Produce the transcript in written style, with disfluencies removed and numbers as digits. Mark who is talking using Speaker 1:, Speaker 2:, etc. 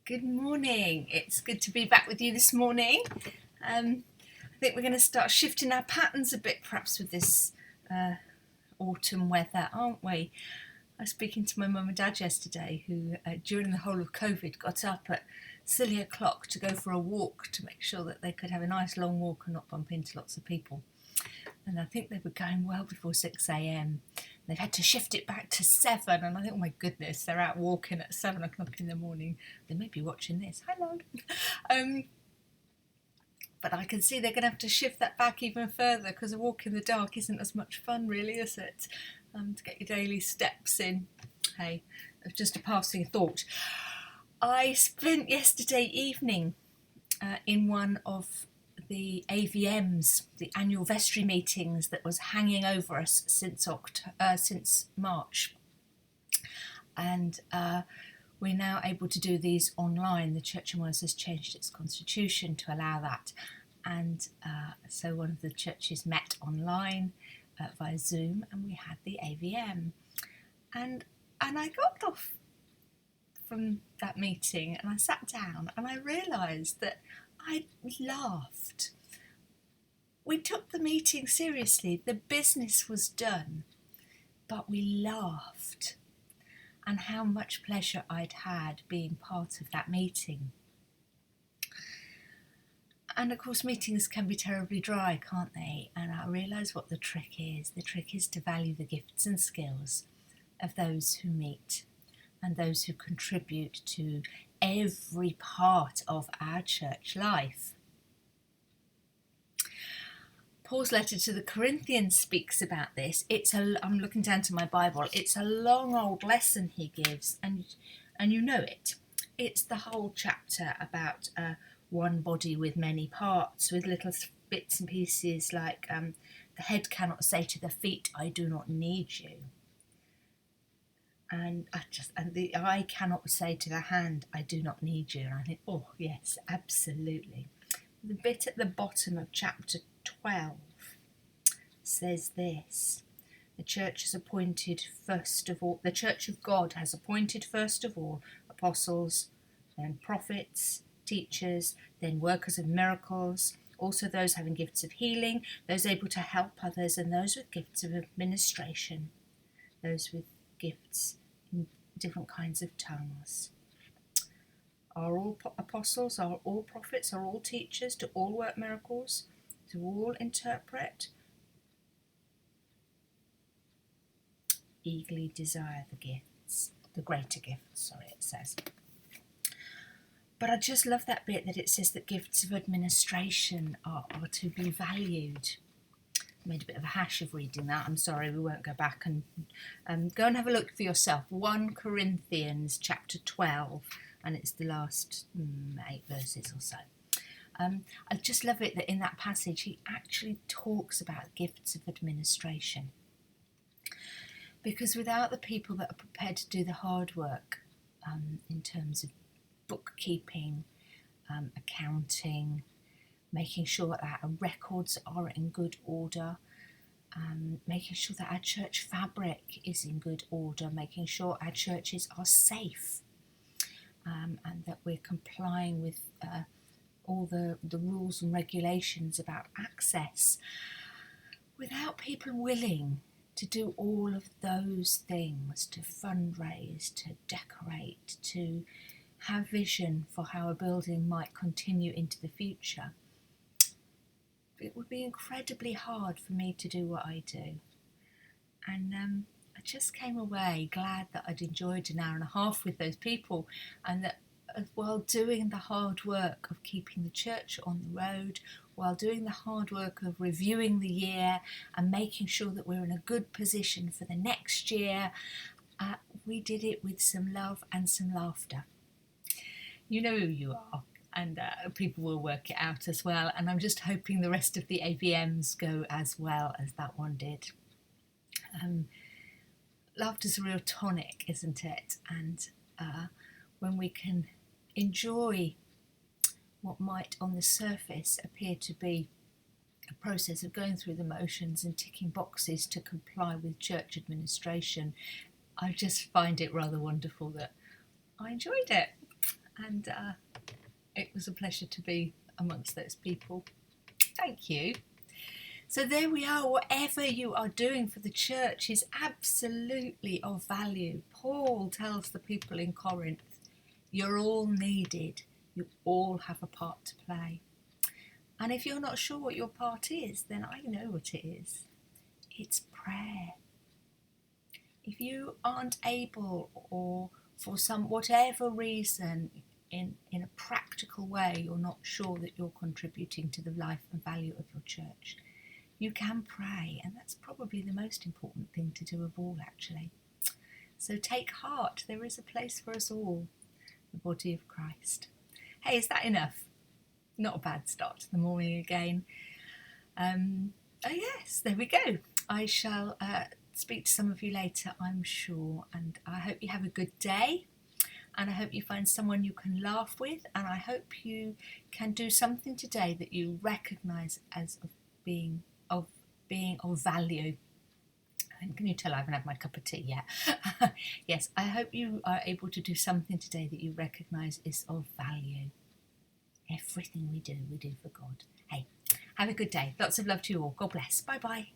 Speaker 1: Good morning. It's good to be back with you this morning. I think we're going to start shifting our patterns a bit, perhaps with this autumn weather, aren't we? I was speaking to my mum and dad yesterday, who during the whole of COVID got up at silly o'clock to go for a walk to make sure that they could have a nice long walk and not bump into lots of people. And I think they were going well before 6 a.m. They've had to shift it back to 7, and I think, oh my goodness, they're out walking at 7 o'clock in the morning. They may be watching this. Hello. But I can see they're going to have to shift that back even further, because a walk in the dark isn't as much fun, really, is it? To get your daily steps in. Hey, just a passing thought. I spent yesterday evening in one of the AVMs, the annual vestry meetings that was hanging over us since March, and we're now able to do these online. The Church of Wales has changed its constitution to allow that, and so one of the churches met online via Zoom, and we had the AVM, and I got off from that meeting and I sat down and I realised that I laughed. We took the meeting seriously. The business was done, but we laughed. And how much pleasure I'd had being part of that meeting. And of course, meetings can be terribly dry, can't they? And I realise what the trick is. The trick is to value the gifts and skills of those who meet and those who contribute to every part of our church life. Paul's letter to the Corinthians speaks about this. I'm looking down to my Bible. It's a long old lesson he gives, and you know it. It's the whole chapter about one body with many parts, with little bits and pieces like the head cannot say to the feet, "I do not need you." And the eye cannot say to the hand, "I do not need you." And I think, oh yes, absolutely. The bit at the bottom of chapter 12 says this: the church has appointed first of all, the church of God has appointed first of all apostles, then prophets, teachers, then workers of miracles, also those having gifts of healing, those able to help others, and those with gifts of administration, those with gifts in different kinds of tongues. Are all apostles, are all prophets, are all teachers, do all work miracles, do all interpret? Eagerly desire the gifts, the greater gifts, it says. But I just love that bit that it says that gifts of administration are to be valued. I made a bit of a hash of reading that. I'm sorry, we won't go back and go and have a look for yourself. 1 Corinthians chapter 12, and it's the last 8 verses or so. I just love it that in that passage he actually talks about gifts of administration. Because without the people that are prepared to do the hard work in terms of bookkeeping, accounting, making sure that our records are in good order, making sure that our church fabric is in good order, making sure our churches are safe, and that we're complying with all the rules and regulations about access. Without people willing to do all of those things, to fundraise, to decorate, to have vision for how a building might continue into the future, it would be incredibly hard for me to do what I do. And I just came away glad that I'd enjoyed an hour and a half with those people, and that while doing the hard work of keeping the church on the road, while doing the hard work of reviewing the year and making sure that we're in a good position for the next year, we did it with some love and some laughter. You know who you are, and people will work it out as well, and I'm just hoping the rest of the AVMs go as well as that one did. Laughter's a real tonic, isn't it? And when we can enjoy what might on the surface appear to be a process of going through the motions and ticking boxes to comply with church administration, I just find it rather wonderful that I enjoyed it. and it was a pleasure to be amongst those people. Thank you. So there we are. Whatever you are doing for the church is absolutely of value. Paul tells the people in Corinth, you're all needed. You all have a part to play. And if you're not sure what your part is, then I know what it is. It's prayer. If you aren't able, or for some whatever reason, in a practical way, you're not sure that you're contributing to the life and value of your church, you can pray, and that's probably the most important thing to do of all, actually. So take heart, there is a place for us all, the body of Christ. Hey, is that enough? Not a bad start to the morning again. Oh yes, there we go. I shall speak to some of you later, I'm sure, and I hope you have a good day, and I hope you find someone you can laugh with, and I hope you can do something today that you recognise as being of value. And can you tell I haven't had my cup of tea yet? Yes, I hope you are able to do something today that you recognise is of value. Everything we do for God. Hey, have a good day. Lots of love to you all. God bless. Bye bye.